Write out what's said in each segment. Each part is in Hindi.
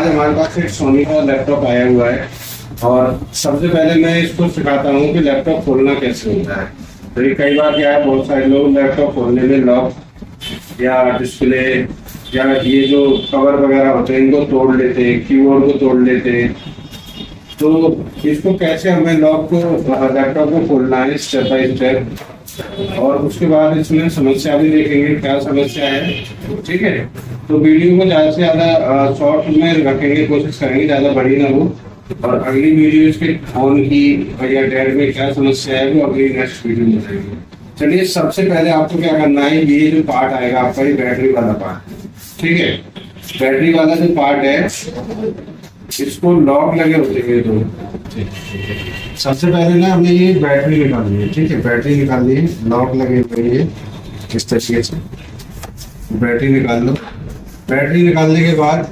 आज हमारे पास एक सोनी का लैपटॉप आया हुआ है और सबसे पहले मैं इसको सिखाता हूँ कि लैपटॉप खोलना कैसे होता है। तो ये कई बार क्या है, बहुत सारे लोग लैपटॉप खोलने में लॉक या डिस्प्ले या ये जो कवर वगैरह होते हैं इनको तोड़ लेते हैं, कीबोर्ड को तोड़ लेते हैं। तो इसको कैसे हमें लॉक को लैपटॉप को खोलना है स्टेप बाय स्टेप, और उसके बाद इसमें समस्या भी देखेंगे क्या समस्या है। ठीक है, तो वीडियो को ज़्यादा से ज़्यादा शॉर्ट में रखेंगे, कोशिश करेंगे ज़्यादा बड़ी ना हो। और अगली वीडियो इसके फोन की या डेट में क्या समस्या है वो अगली नेक्स्ट वीडियो में बताएंगे। चलिए, सबसे पहले आपको क्या करना है, ये जो पार्ट आएगा आपका ये बैटरी वाला पार्ट, ठीक है, बैटरी वाला जो पार्ट है इसको लॉक लगे होते हैं तो सबसे पहले ना हमने ये बैटरी निकालनी है। ठीक है, बैटरी निकालनी है, लॉक लगे हुए हैं इस तरीके से, बैटरी निकाल लो। बैटरी निकालने के बाद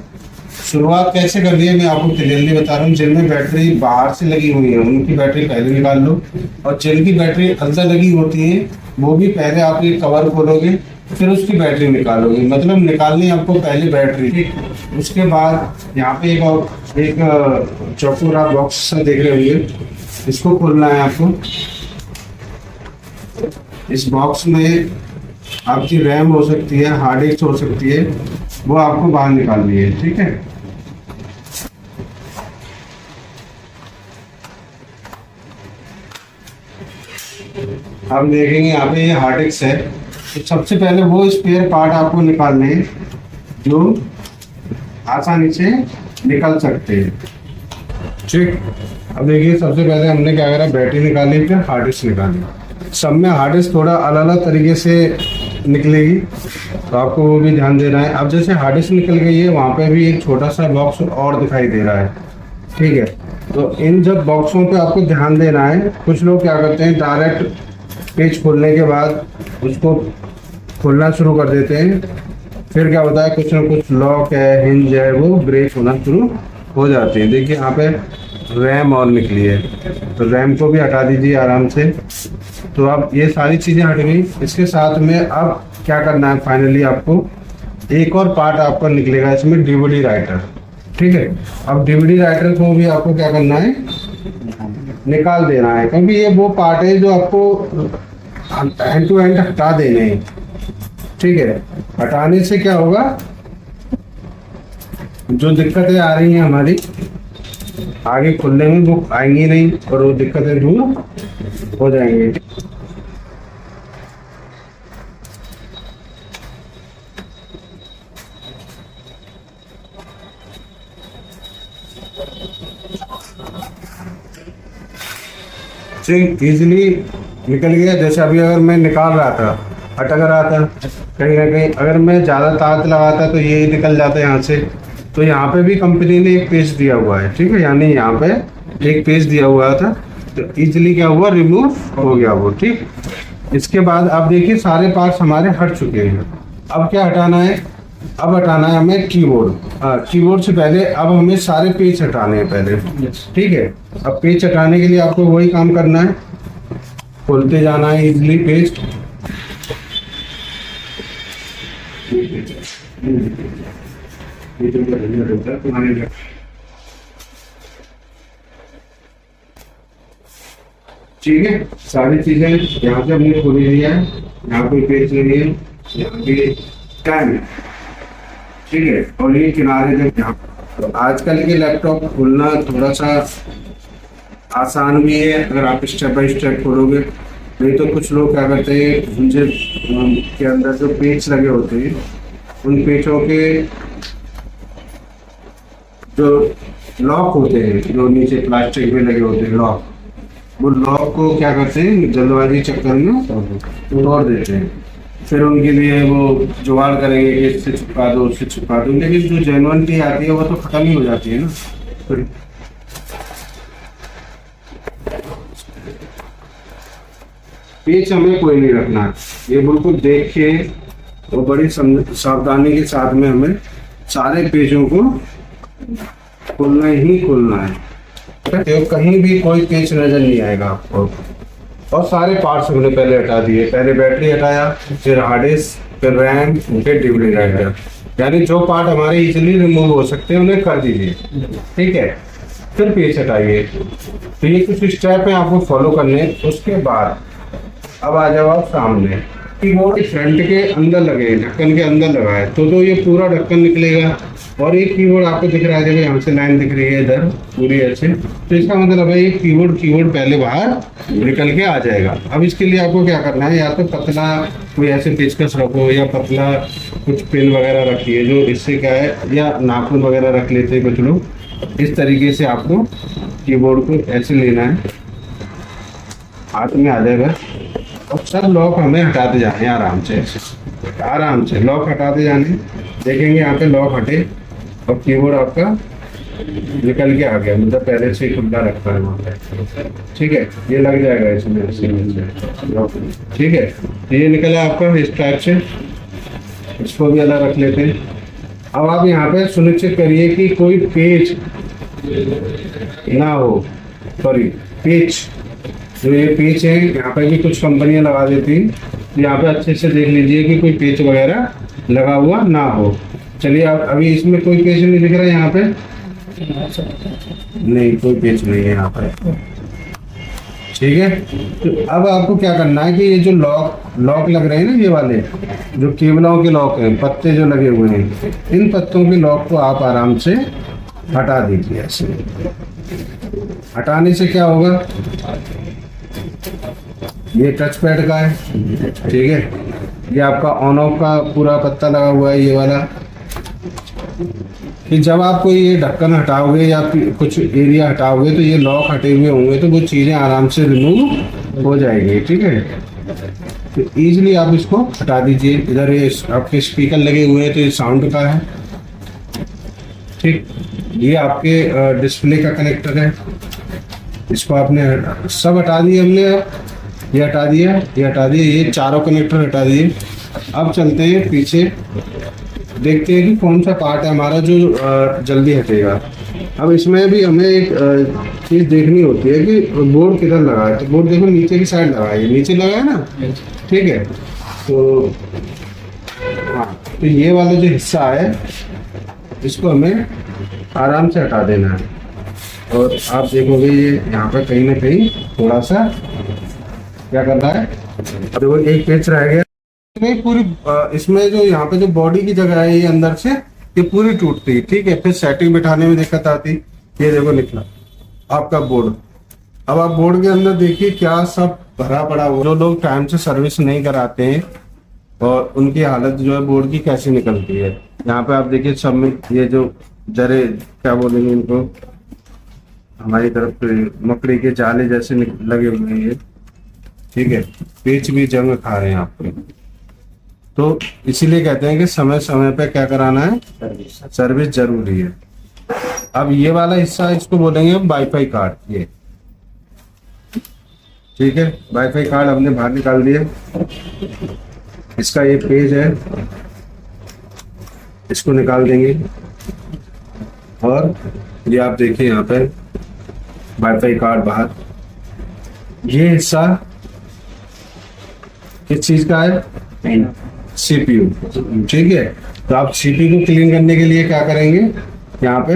शुरुआत कैसे करनी है मैं आपको क्लियरली बता रहा हूँ। जिनमें बैटरी बाहर से लगी हुई है उनकी बैटरी पहले निकाल लो, और जिनकी बैटरी अंदर लगी होती है वो भी पहले आप ये कवर खोलोगे फिर उसकी बैटरी निकालोगे। मतलब निकालनी आपको पहले बैटरी, ठीक। उसके बाद यहाँ पे एक चौकोर बॉक्स सा देख रहे होंगे, इसको खोलना है आपको। इस बॉक्स में आपकी रैम हो सकती है, हार्ड डिस्क हो सकती है, वो आपको बाहर निकालनी है। ठीक है, आप देखेंगे यहाँ पे ये हार्ड डिस्क है। तो सबसे पहले वो स्पेयर पार्ट आपको निकालने हैं जो आसानी से निकल सकते हैं। ठीक, अब देखिए सबसे पहले हमने क्या करा, बैटरी निकाली फिर हार्ड डिस्क निकाली। सब में हार्ड डिस्क थोड़ा अलग अलग तरीके से निकलेगी तो आपको वो भी ध्यान देना है। अब जैसे हार्ड डिस्क निकल गई है वहाँ पे भी एक छोटा सा बॉक्स और दिखाई दे रहा है। ठीक है, तो इन जब बॉक्सों पे आपको ध्यान देना है। कुछ लोग क्या करते हैं, डायरेक्ट पेज खोलने के बाद उसको खोलना शुरू कर देते हैं, फिर क्या होता है कुछ ना कुछ लॉक है, हिंज है, वो ब्रेक होना शुरू हो जाते हैं। देखिए यहाँ पे रैम और निकली है, तो रैम को भी हटा दीजिए आराम से। तो अब ये सारी चीज़ें हट गई। इसके साथ में अब क्या करना है, फाइनली आपको एक और पार्ट आपका निकलेगा इसमें, डीवीडी राइटर। ठीक है, अब डीवीडी राइटर को भी आपको क्या करना है, निकाल देना है, क्योंकि ये वो पार्ट है जो आपको एंड टू एंड हटा देने हैं। ठीक है, हटाने से क्या होगा, जो दिक्कतें आ रही हैं हमारी आगे खुलने में वो आएंगी नहीं और वो दिक्कतें दूर हो जाएंगी। ठीक, इजीली निकल गया। जैसे अभी अगर मैं निकाल रहा था, अटक रहा था कहीं ना कहीं, अगर मैं ज़्यादा ताकत लगाता तो ये निकल जाता यहाँ से। तो यहाँ पे भी कंपनी ने एक पेज दिया हुआ है। ठीक है, यानी यहाँ पे एक पेज दिया हुआ था तो इजीली क्या हुआ, रिमूव हो गया वो। ठीक, इसके बाद आप देखिए सारे पार्ट्स हमारे हट चुके हैं। अब क्या हटाना है, अब हटाना है हमें कीबोर्ड। कीबोर्ड से पहले अब हमें सारे पेज हटाने हैं पहले। ठीक है, अब पेज हटाने के लिए आपको वही काम करना है, खोलते जाना है इजीली पेज। ठीक है, सारी चीजें यहाँ से हमने खोली ली है। यहाँ पे पेज नहीं है, यहाँ पे टाइम है। ठीक है, और ये किनारे जब यहाँ, तो आजकल के लैपटॉप खोलना थोड़ा सा आसान भी है अगर आप स्टेप बाय स्टेप खोलोगे। नहीं तो कुछ लोग क्या करते हैं, उनसे के अंदर जो पेज लगे होते हैं उन पेजों के जो लॉक होते हैं, जो नीचे प्लास्टिक में लगे होते हैं लॉक, वो लॉक को क्या करते हैं जल्दबाजी चक्कर में तोड़ देते हैं। फिर उनके लिए वो जुगाड़ करेंगे कि इससे चिपका दो, उससे चिपका दो, लेकिन जो जेन्युइनिटी आती है वो तो खत्म ही हो जाती है ना। फिर पेच हमें कोई नहीं रखना, ये बिल्कुल देख के और बड़ी सावधानी के साथ में हमें सारे पेजों को खोलना ही खोलना है। तो कहीं भी कोई पेच नजर नहीं आएगा आपको। और सारे पार्ट्स हमने पहले हटा दिए, पहले बैटरी हटाया, फिर हार्ड डिस्क, फिर रैम, फिर डीवीडी राइटर। यानी जो पार्ट हमारे इजीली रिमूव हो सकते हैं उन्हें कर दीजिए, ठीक है। फिर पेज हटाइए। तो ये कुछ स्टेप है आपको फॉलो करने। उसके बाद अब आ जाओ आप सामने। कीबोर्ड फ्रंट के अंदर लगे, ढक्कन के अंदर लगा है, तो ये पूरा ढक्कन निकलेगा। और एक कीबोर्ड आपको दिख रहा है, देखो यहाँ से लाइन दिख रही है इधर पूरी ऐसे, तो इसका मतलब है ये कीबोर्ड पहले बाहर निकल के आ जाएगा। अब इसके लिए आपको क्या करना है, या तो पतला कोई ऐसे पेचकस रखो या पतला कुछ पेन वगैरह रखिए, जो इससे क्या है, या नाखून वगैरह रख लेते हैं कुछ लोग। इस तरीके से आपको कीबोर्ड को ऐसे लेना है, हाथ में आ जाएगा। और सब लॉक हमें हटाते जाने आराम से लॉक हटाते जाने। देखेंगे यहाँ पे लॉक हटे और कीबोर्ड आपका निकल के आ गया, मतलब पहले से ही खुला रखा है वहाँ पे, ठीक है। ये लग जाएगा इसमें, ठीक है। तो ये निकला आपका इस टाइप से, इसको भी अलग रख लेते हैं। अब आप यहाँ पे सुनिश्चित करिए कि कोई पेच ना हो, सॉरी पेच, जो ये पेच है यहाँ पे भी कुछ कंपनियां लगा देती हैं, यहाँ पे अच्छे से देख लीजिए कि कोई पेच वगैरह लगा हुआ ना हो। चलिए आप अभी इसमें कोई पेच नहीं दिख रहा है, यहाँ पे नहीं कोई पेच नहीं है यहाँ पे, ठीक है। तो अब आपको क्या करना है कि ये जो लॉक लग रहे हैं ना, ये वाले जो केबलों के लॉक हैं, पत्ते जो लगे हुए हैं, इन पत्तों के लॉक को आप आराम से हटा दीजिए। ऐसे हटाने से क्या होगा, ये टच पैड का है, ठीक है। ये आपका ऑन ऑफ का पूरा पत्ता लगा हुआ है, ये वाला। कि जब आप कोई ये ढक्कन हटाओगे या कुछ एरिया हटाओगे तो ये लॉक हटे हुए होंगे, तो वो चीज़ें आराम से रिमूव हो जाएगी, ठीक है। तो ईजिली आप इसको हटा दीजिए। इधर ये आपके स्पीकर लगे हुए हैं, तो ये साउंड का है, ठीक। ये आपके डिस्प्ले का कनेक्टर है, इसको आपने सब हटा दिए हमने। ये हटा दिया, ये हटा दिए, ये चारों कनेक्टर हटा दिए। अब चलते हैं पीछे, देखते हैं कि कौन सा पार्ट है हमारा जो जल्दी हटेगा। अब इसमें भी हमें एक चीज़ देखनी होती है कि बोर्ड किधर लगा है। तो बोर्ड देखो नीचे की साइड लगा है, नीचे लगा है ना, ठीक है। तो हाँ, तो ये वाला जो हिस्सा है इसको हमें आराम से हटा देना है। और आप देखोगे ये यहाँ पर कहीं ना कहीं थोड़ा सा क्या करना है, देखो एक पेच रह गया, नहीं पूरी इसमें जो यहाँ पे जो बॉडी की जगह है, ये अंदर से ये पूरी टूटती, ठीक है। फिर सेटिंग बिठाने में दिक्कत आती। ये देखो निकला आपका बोर्ड। अब आप बोर्ड के अंदर देखिए क्या सब भरा पड़ा हुआ। जो लोग टाइम से सर्विस नहीं कराते हैं और उनकी हालत जो है बोर्ड की कैसी निकलती है। यहाँ पे आप देखिए सब में ये जो जरे क्या बोलेंगे इनको, हमारी तरफ मकड़ी के जाले जैसे लगे हुए हैं ये, ठीक है। पेच भी जंग खा रहे हैं आपको। तो इसीलिए कहते हैं कि समय समय पे क्या कराना है, सर्विस जरूरी है। अब ये वाला हिस्सा इसको बोलेंगे हम वाईफाई कार्ड, ये ठीक है। वाईफाई कार्ड हमने बाहर निकाल दिया। इसका ये पेज है, इसको निकाल देंगे। और ये आप देखिए यहाँ पे वाईफाई कार्ड बाहर। ये हिस्सा किस चीज का है, सीपीयू, ठीक है। तो आप सीपीयू को क्लीन करने के लिए क्या करेंगे, यहाँ पे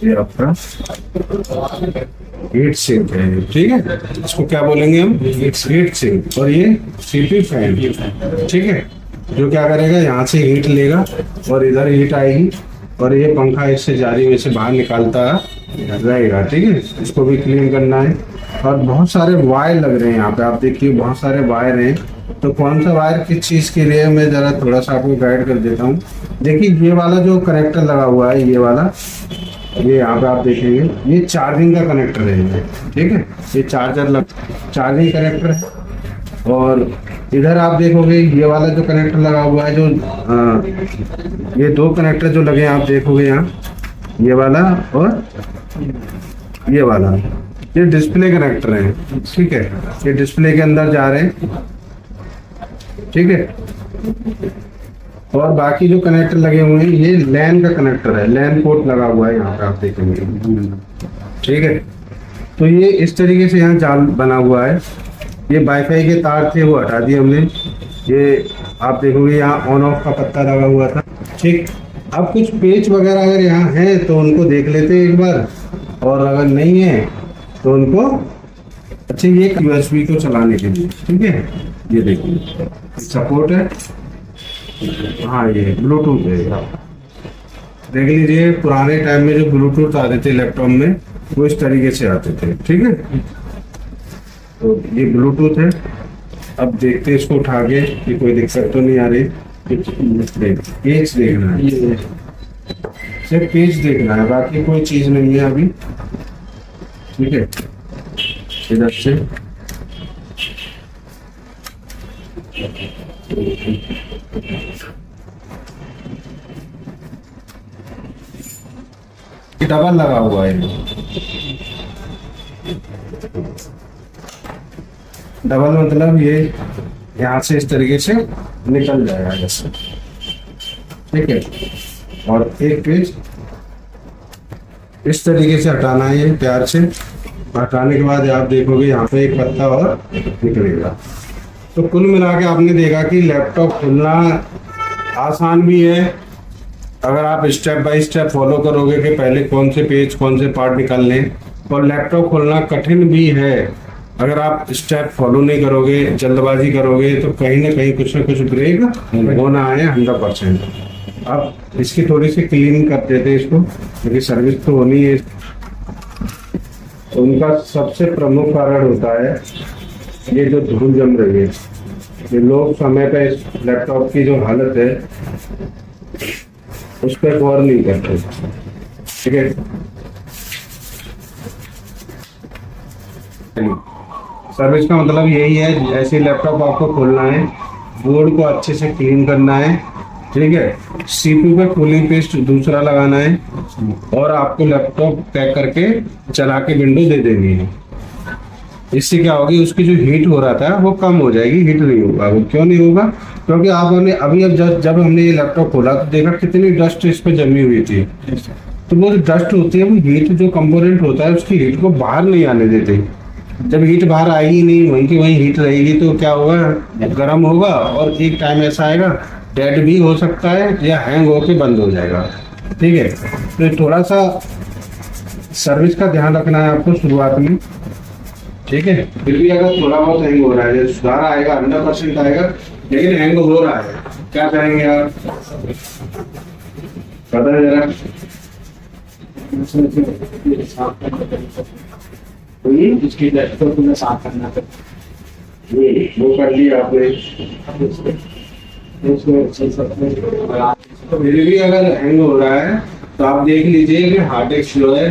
ये आपका हीट सिंक है, ठीक है। इसको क्या बोलेंगे हम, हीट सिंक। और ये सीपीयू फैन, ठीक है, जो क्या करेगा यहाँ से हीट लेगा और इधर हीट आएगी और ये पंखा इससे जारी में से बाहर निकालता रहेगा, ठीक है। इसको भी क्लीन करना है। और बहुत सारे वायर लग रहे हैं यहाँ पे, आप देखिए बहुत सारे वायर हैं। तो कौन सा वायर किस चीज़ के लिए, मैं ज़रा थोड़ा सा आपको गाइड कर देता हूँ। देखिए ये वाला जो कनेक्टर लगा हुआ है, ये वाला, ये यहाँ पे आप देखेंगे ये चार्जिंग का कनेक्टर है, ठीक है। ये चार्जिंग कनेक्टर है। और इधर आप देखोगे ये वाला जो कनेक्टर लगा हुआ है, जो ये दो कनेक्टर जो लगे हैं आप देखोगे यहाँ, ये वाला और ये वाला, ये डिस्प्ले कनेक्टर है, ठीक है। ये डिस्प्ले के अंदर जा रहे हैं, ठीक है। और बाकी जो कनेक्टर लगे हुए हैं ये लैन का कनेक्टर है, लैन पोर्ट लगा हुआ है यहाँ पे आप देखेंगे, ठीक है। तो ये इस तरीके से यहाँ जाल बना हुआ है। ये वाईफाई के तार थे वो हटा दिए हमने। ये आप देखोगे यहाँ ऑन ऑफ का पत्ता लगा हुआ था। ठीक, अब कुछ पेच वगैरह अगर यहाँ हैं तो उनको देख लेते हैं एक बार, और अगर नहीं है तो उनको, अच्छा ये यूएसबी को चलाने के लिए, ठीक है, ये देखिए सपोर्ट है। हाँ ये ब्लूटूथ है, देख लीजिए पुराने टाइम में जो ब्लूटूथ आते थे लैपटॉप में वो इस तरीके से आते थे, ठीक है। तो ये ब्लूटूथ है। अब देखते हैं इसको उठा के कि कोई दिक्कत तो नहीं आ रही। पेज देखना है, सिर्फ पेज देखना है, बाकी कोई चीज नहीं है अभी, ठीक है। इधर से डबल लगा हुआ है, डबल मतलब ये यहाँ से इस तरीके से निकल जाएगा जैसे, ठीक है। और एक पेज इस तरीके से हटाना है, ये प्यार से हटाने के बाद आप देखोगे यहाँ पे एक पत्ता और निकलेगा। तो कुल मिला के आपने देखा कि लैपटॉप खुलना आसान भी है अगर आप स्टेप बाय स्टेप फॉलो करोगे कि पहले कौन से पेज कौन से पार्ट निकालने, और लैपटॉप खोलना कठिन भी है अगर आप स्टेप फॉलो नहीं करोगे, जल्दबाजी करोगे तो कहीं ना कुछ ब्रेक होना है 100%। अब इसकी थोड़ी सी क्लीनिंग कर देते हैं इसको, क्योंकि सर्विस तो होनी है। उनका सबसे प्रमुख कारण होता है ये जो धूल जम रही है, ये लोग समय पे इस लैपटॉप की जो हालत है उस पर गौर नहीं करते, ठीक है। सर्विस का मतलब यही है, ऐसे लैपटॉप आपको खोलना है, बोर्ड को अच्छे से क्लीन करना है, ठीक है। सीपीयू पे कूलिंग पेस्ट दूसरा लगाना है, और आपको लैपटॉप पैक करके चला के विंडो दे देनी है। इससे क्या होगी, उसकी जो हीट हो रहा था वो कम हो जाएगी, हीट नहीं होगा। वो क्यों नहीं होगा, क्योंकि आपने अभी अब जब हमने ये लैपटॉप खोला तो देखा कितनी डस्ट इस पर जमी हुई थी। तो वो जो डस्ट होती है वो हीट जो कंपोनेंट होता है उसकी हीट को बाहर नहीं आने देते। जब हीट बाहर आएगी नहीं, वहीं की वहीं हीट रहेगी, तो क्या होगा, गर्म होगा, और एक टाइम ऐसा आएगा डेड भी हो सकता है या हैंग होके बंद हो जाएगा, ठीक है। तो थोड़ा सा सर्विस का ध्यान रखना है आपको शुरुआत में, ठीक है। फिर भी अगर थोड़ा बहुत हैंग हो रहा है, सुधार आएगा, 100% आएगा, लेकिन हैंग हो रहा है, क्या करेंगे आप, पता है जरा इसकी लैपटॉप में साफ करना था, वो कर लिया आपने। तो फिर भी अगर हैंग हो रहा है तो आप देख लीजिए कि हार्ड डिस्क जो है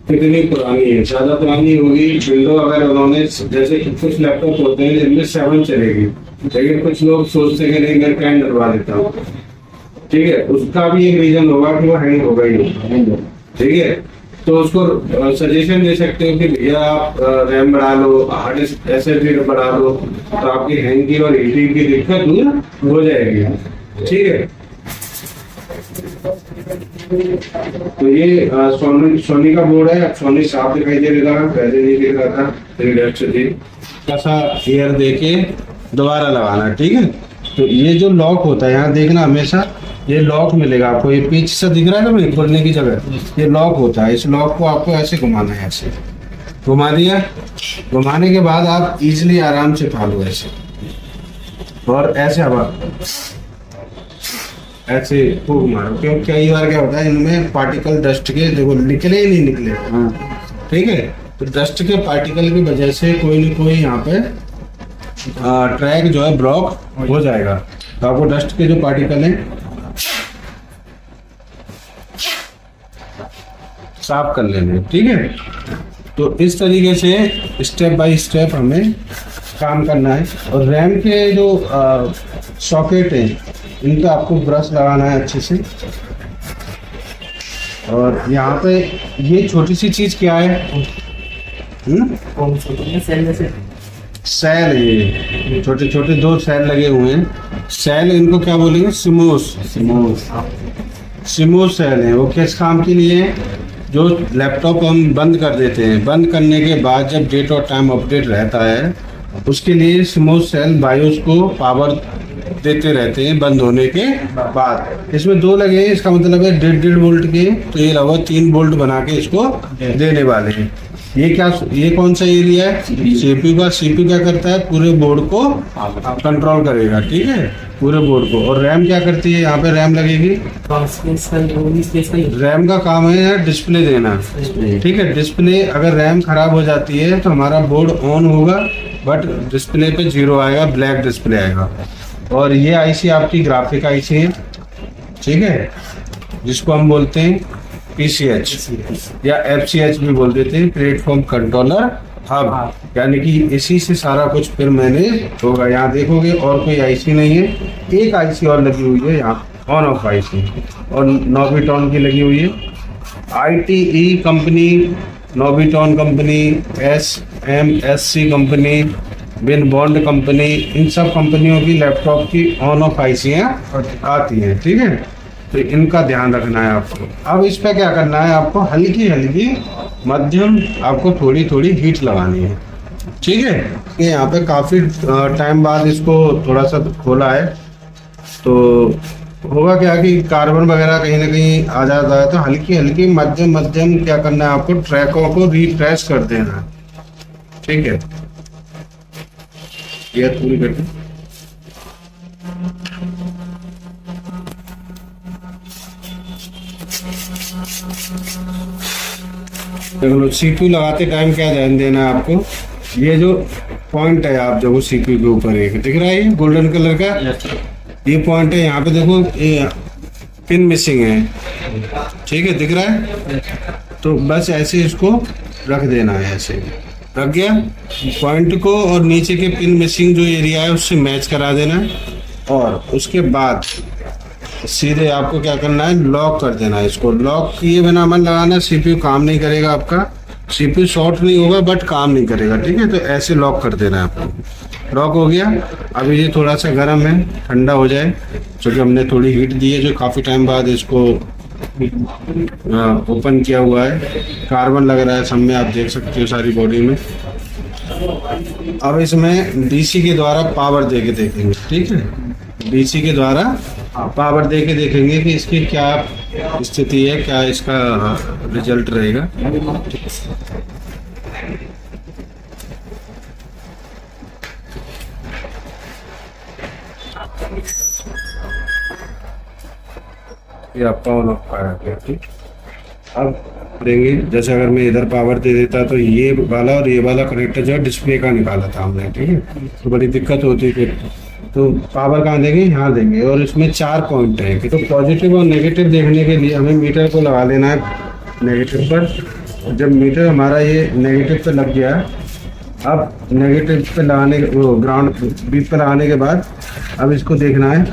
कितनी पुरानी है। ज्यादा पुरानी होगी विंडो, अगर उन्होंने जैसे कुछ लैपटॉप होते हैं जिनमें 7 चलेगी, लेकिन कुछ लोग सोचते हैं कि नहीं 10 डलवा देता हूँ, ठीक है। उसका भी एक रीजन होगा कि वो हैंग होगा ही, ठीक है। तो उसको सजेशन दे सकते हो कि भैया आप रैम बढ़ा लो, हार्ड डिस्क एसएसडी बढ़ा लो, तो आपकी हैंग की और हीटिंग की दिक्कत दूर हो जाएगी, ठीक है। तो ये सोनी का बोर्ड है। सोनी साफ दिखाई दे रहा था, पहले नहीं दिख रहा था। ऐसा एयर देके दोबारा लगाना, ठीक है। तो ये जो लॉक होता है यहाँ देखना हमेशा, ये लॉक मिलेगा आपको, ये पीछ सा दिख रहा है ना भाई खोलने की जगह, ये लॉक होता है। इस लॉक को आपको ऐसे घुमाना है, ऐसे घुमा दिया, घुमाने के बाद आप इजीली आराम से उठा लो ऐसे, और ऐसे हवा ऐसे खूब मारो, क्योंकि कई बार क्या होता है इनमें पार्टिकल डस्ट के देखो निकले ही नहीं निकले, ठीक है। तो डस्ट के पार्टिकल की वजह से कोई ना कोई यहाँ पे ट्रैक जो है ब्लॉक हो जाएगा। तो आपको डस्ट के जो पार्टिकल हैं साफ कर लेने, ठीक है। तो इस तरीके से स्टेप बाय स्टेप हमें काम करना है। और रैम के जो सॉकेट है इनका आपको ब्रश लगाना है अच्छे से। और यहाँ पे ये छोटी सी चीज क्या है, सेल है, छोटे छोटे 2 सेल लगे हुए हैं। सेल इनको क्या बोलेंगे, सिमोस सेल है। वो किस काम के लिए है, जो लैपटॉप हम बंद कर देते हैं, बंद करने के बाद जब डेट और टाइम अपडेट रहता है उसके लिए स्मूथ सेल बायोस को पावर देते रहते हैं बंद होने के बाद। इसमें 2 लगे हैं, इसका मतलब है 1.5 वोल्ट के, तो ये लगभग 3 वोल्ट बना के इसको देने वाले हैं। ये कौन सा एरिया है? सीपीयू का। सीपीयू क्या करता है? पूरे बोर्ड को कंट्रोल करेगा, ठीक है, पूरे बोर्ड को। और रैम क्या करती है? यहाँ पे रैम लगेगी। रैम का काम है यार डिस्प्ले देना, ठीक है। डिस्प्ले अगर रैम खराब हो जाती है तो हमारा बोर्ड ऑन होगा बट डिस्प्ले पे 0 आएगा, ब्लैक डिस्प्ले आएगा। और ये आईसी आपकी ग्राफिक आईसी है, ठीक है, जिसको हम बोलते हैं पीसीएच या एफसीएच भी बोल देते हैं, प्लेटफॉर्म कंट्रोलर हब, यानी कि इसी से सारा कुछ फिर मैनेज होगा। यहाँ देखोगे और कोई आईसी नहीं है, एक आईसी और लगी हुई है यहाँ, ऑन ऑफ आईसी, और नोबिटॉन की लगी हुई है। आईटीई कंपनी, नोबिटॉन company, SMSC company, Winbond company, इन सब कंपनियों की लैपटॉप की ऑन ऑफ आईसियाँ आती हैं, ठीक है। तो इनका ध्यान रखना है आपको। अब इस पर क्या करना है आपको? हल्की हल्की मध्यम आपको थोड़ी थोड़ी हीट लगानी है, ठीक है। ये यहाँ पे काफ़ी टाइम बाद इसको थोड़ा सा खोला है, तो होगा क्या कि कार्बन वगैरह कहीं ना कहीं आ जाता है, तो हल्की हल्की मध्यम मध्यम क्या करना है आपको? ट्रैकों को रिफ्रेश कर देना है, ठीक है। ये पूरी करके देखो, सीपीयू लगाते टाइम क्या ध्यान देना है आपको? ये जो पॉइंट है आप देखो सीपीयू के ऊपर एक दिख रहा है, ये गोल्डन कलर का, ये पॉइंट है। यहाँ पे देखो ये पिन मिसिंग है, ठीक है, दिख रहा है। तो बस ऐसे इसको रख देना है, ऐसे रख गया पॉइंट को, और नीचे के पिन मिसिंग जो एरिया है उससे मैच करा देना है। और उसके बाद सीधे आपको क्या करना है? लॉक कर देना है इसको। लॉक किए बिना मन लगाना, सीपीयू काम नहीं करेगा आपका। सीपीयू शॉर्ट नहीं होगा बट काम नहीं करेगा, ठीक है। तो ऐसे लॉक कर देना है आपको। लॉक हो गया। अभी ये थोड़ा सा गर्म है, ठंडा हो जाए, क्योंकि हमने थोड़ी हीट दी है, जो काफ़ी टाइम बाद इसको ओपन किया हुआ है। कार्बन लग रहा है सब में, आप देख सकते हो सारी बॉडी में। अब इसमें डीसी के द्वारा पावर दे के देखेंगे, ठीक है। डीसी के द्वारा पावर दे के देखेंगे कि इसकी क्या स्थिति है, क्या इसका रिजल्ट रहेगा। ये आपका ऑन ऑफ पाया गया, ठीक। अब देंगे, जैसे अगर मैं इधर पावर दे देता तो ये वाला और ये वाला कनेक्टर जो है डिस्प्ले का निकाला था हमने, ठीक है। तो बड़ी दिक्कत होती है। तो पावर कहाँ देंगे? यहाँ देंगे। और इसमें 4 पॉइंट हैं, तो पॉजिटिव और नेगेटिव देखने के लिए हमें मीटर को लगा लेना है नेगेटिव पर। जब मीटर हमारा ये नेगेटिव पे लग गया, अब नेगेटिव पे लगाने के, वो ग्राउंड बीप पे लगाने के बाद अब इसको देखना है,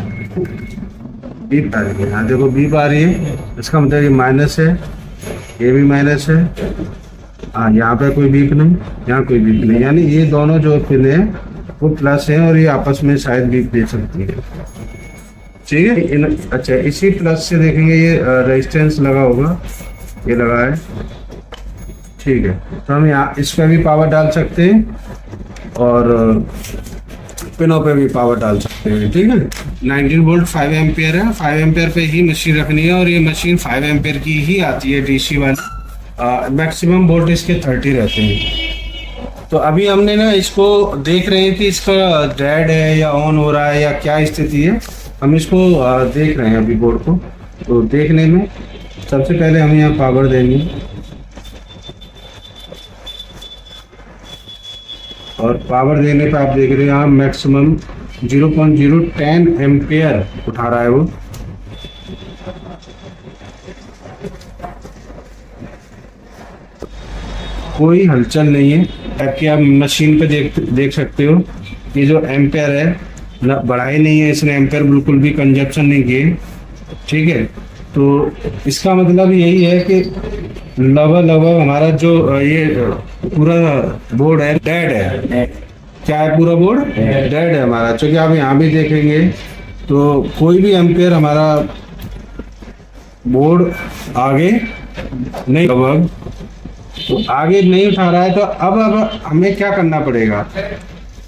बीप आ रही है। यहाँ देखो बीप आ रही है, इसका मतलब ये माइनस है, ये भी माइनस है। हाँ, यहाँ पे कोई बीप नहीं, यहाँ कोई बीप नहीं, यानी ये दोनों जो पिन है वो प्लस है, और ये आपस में शायद बीप दे सकती है, ठीक है। अच्छा, इसी प्लस से देखेंगे ये रेजिस्टेंस लगा होगा, ये लगा है, ठीक है। तो हम यहाँ इस पर भी पावर डाल सकते हैं और पिनों पे भी पावर डाल सकते हैं, ठीक है। 19 वोल्ट 5 एम्पियर है, 5 एम्पियर पे ही मशीन रखनी है, और ये मशीन 5 एम्पियर की ही आती है डीसी वाली। मैक्सिमम वोल्ट इसके 30 रहते हैं। तो अभी हमने ना इसको देख रहे हैं कि इसका डेड है या ऑन हो रहा है या क्या स्थिति है, हम इसको देख रहे हैं अभी बोर्ड को। तो देखने में सबसे पहले हम यहाँ पावर देंगे, और पावर देने पे आप देख रहे हैं यहाँ मैक्सिमम 0.010 एम्पियर उठा रहा है वो। कोई हलचल नहीं है, ताकि आप मशीन पे देख सकते हो। ये जो एम्पेयर है ना, बढ़ाई नहीं है इसने, एम्पेयर बिल्कुल भी कंजप्शन नहीं किए, ठीक है। तो इसका मतलब यही है कि लगभग हमारा जो ये पूरा बोर्ड है डेड है। क्या है? पूरा बोर्ड डेड है हमारा। क्योंकि आप यहाँ भी देखेंगे तो कोई भी एम्पेयर हमारा बोर्ड आगे नहीं, लगभग तो आगे नहीं उठा रहा है। तो अब हमें क्या करना पड़ेगा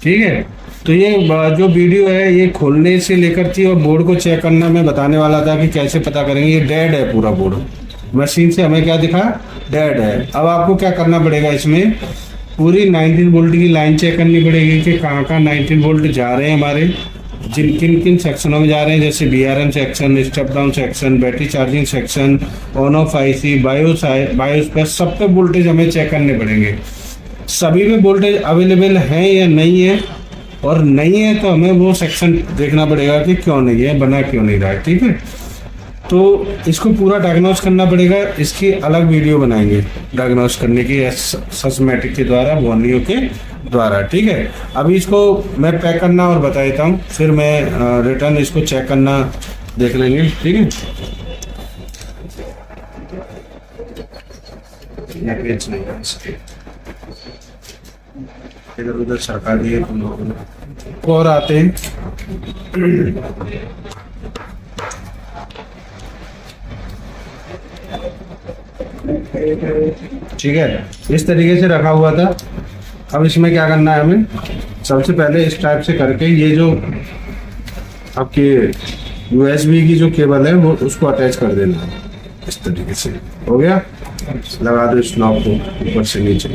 ठीक है। तो ये जो वीडियो है ये खोलने से लेकर थी और बोर्ड को चेक करना मैं बताने वाला था कि कैसे पता करेंगे। ये डेड है पूरा बोर्ड, मशीन से हमें क्या दिखा, डेड है। अब आपको क्या करना पड़ेगा, इसमें पूरी 19 वोल्ट की लाइन चेक करनी पड़ेगी कि कहाँ कहाँ 19 वोल्ट जा रहे हैं हमारे, जिन किन किन सेक्शनों में जा रहे हैं, जैसे BRM section, step down section, battery charging section, on off IC, BIOS पर सब पे वोल्टेज हमें चेक करने पड़ेंगे। सभी में वोल्टेज अवेलेबल है या नहीं है, और नहीं है तो हमें वो सेक्शन देखना पड़ेगा कि क्यों नहीं है, बना क्यों नहीं रहा है। ठीक है, तो इसको पूरा डायग्नोस करना पड़ेगा। इसकी अलग वीडियो बनाएंगे डायग्नोस करने की सस्मेटिक के द्वारा, बोर्नियो के द्वारा। ठीक है, अभी इसको मैं पैक करना और बता देता हूँ, फिर मैं रिटर्न इसको चेक करना देख लेंगे। ठीक है, पेज नहीं है इसके, इधर उधर सरका दिए तुम लोगों ने। और आते हैं ठीक है, इस तरीके से रखा हुआ था। अब इसमें क्या करना है हमें, सबसे पहले इस टाइप से करके ये जो आपके यूएसबी की जो केबल है वो उसको अटैच कर देना है। इस तरीके से हो गया, लगा दो इस नॉब को ऊपर से नीचे।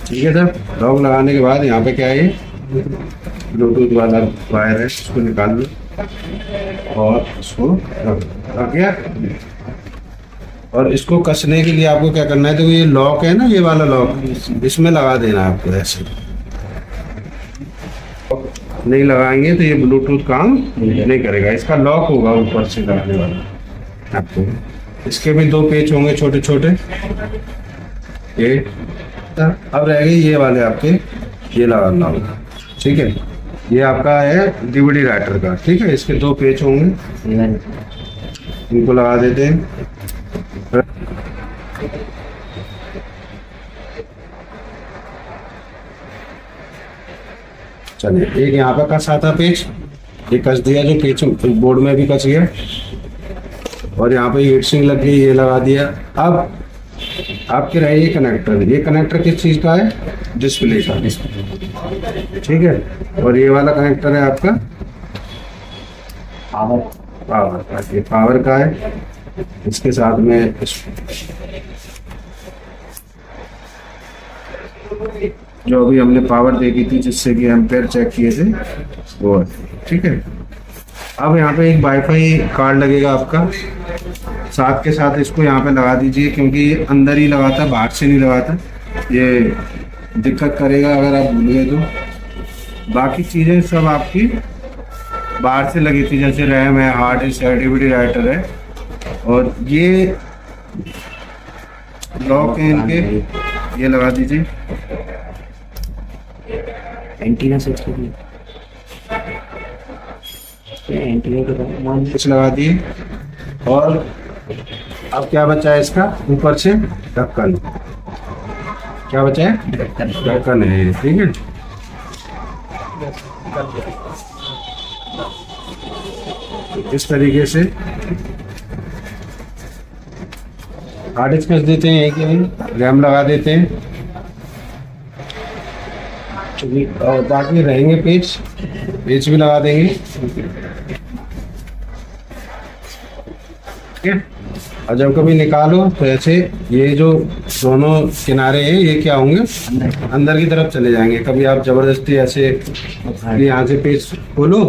ठीक है सर, लॉक लगाने के बाद यहाँ पे क्या है, ब्लूटूथ वाला वायर है, इसको निकाल लो और इसको रख गया। और इसको कसने के लिए आपको क्या करना है, तो ये लॉक है ना, ये वाला लॉक, इसमें लगा देना है आपको। ऐसे नहीं लगाएंगे तो ये ब्लूटूथ काम नहीं करेगा। इसका लॉक होगा ऊपर से लगाने वाला आपको। इसके भी 2 पेच होंगे छोटे छोटे। ये अब रह गए ये वाले आपके, ये लगाना होगा। ठीक है, ये आपका है डीवीडी राइटर का। ठीक है, इसके 2 पेच होंगे, इनको लगा देते हैं। चलिए, एक यहाँ पे कस आता पेच, ये कस दिया, जो पेच बोर्ड में भी कस गया, और यहाँ पे हीट सिंक लग गई, ये लगा दिया। अब आपके रहे ये कनेक्टर, ये कनेक्टर किस चीज़ का है, डिस्प्ले का। ठीक है, और ये वाला कनेक्टर है आपका पावर का, ये पावर का है। इसके साथ में जो अभी हमने पावर देखी थी जिससे कि एम्पेयर चेक किए थे वो। ठीक है, अब यहाँ पे एक वाईफाई कार्ड लगेगा आपका, साथ के साथ इसको यहाँ पे लगा दीजिए, क्योंकि ये अंदर ही लगाता, बाहर से नहीं लगाता, ये दिक्कत करेगा अगर आप भूल गए तो। बाकी चीज़ें सब आपकी बाहर से लगी थी, जैसे रैम है, हार्ड डिस्क है, डीवीडी राइटर है, और ये लॉक है इनके, ये लगा दीजिए। एंटीना स्विच के लिए एंटीना के कुछ लगा दिए। और अब क्या बचा है इसका, ऊपर से ढक्कन, क्या बचा है, ढक्कन है ये। ठीक है, इस तरीके से हार्ड डिस्क कस देते हैं, एक ही रैम लगा देते हैं, और बाकी रहेंगे पेच भी लगा देंगे। ठीक है, और जब कभी निकालो तो ऐसे ये जो दोनों किनारे हैं ये क्या होंगे, अंदर की तरफ चले जाएंगे। कभी आप जबरदस्ती ऐसे यहाँ से पेच खोलो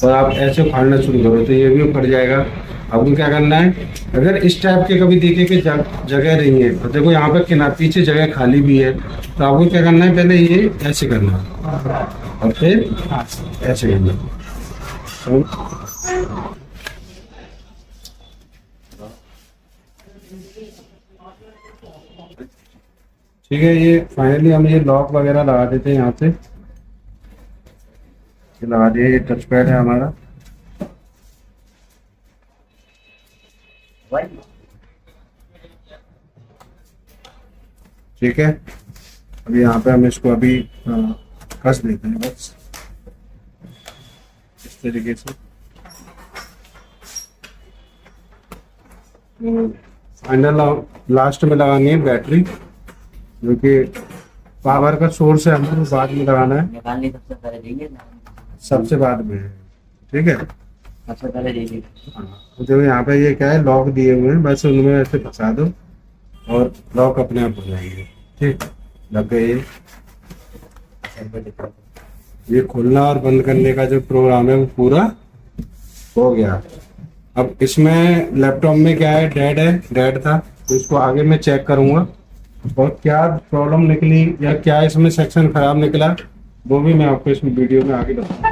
और आप ऐसे उखाड़ना शुरू करो तो ये भी उखड़ जाएगा। आपको क्या करना है, अगर इस टाइप के कभी देखे कि जगह नहीं है, तो देखो यहाँ पे किनारे पीछे जगह खाली भी है, तो आपको क्या करना है, पहले ये ऐसे करना और फिर ऐसे करना। ठीक है, ये फाइनली हम ये लॉक वगैरह लगा देते हैं। यहाँ से लगा दिया, ये टच पैड है हमारा। ठीक है, अभी यहाँ पे हम इसको अभी कस देते हैं बस इस तरीके से। फाइनल लास्ट में लगानी है बैटरी, जो कि पावर का सोर्स है, हमको बाद में लगाना है, निकालने सबसे पहले देंगे ना, सबसे बाद में है। ठीक है। सबसे पहले देंगे। हाँ, जो यहाँ पे ये क्या है, लॉक दिए हुए हैं, बस उनमें ऐसे फंसा दो और लॉक अपने आप हो जाएंगे। ठीक, लग गए। ये खोलना और बंद करने का जो प्रोग्राम है वो पूरा हो गया। अब इसमें लैपटॉप में क्या है, डेड था, तो इसको आगे मैं चेक करूंगा और क्या प्रॉब्लम निकली या क्या इसमें सेक्शन खराब निकला वो भी मैं आपको इस वीडियो में आगे बताऊंगा।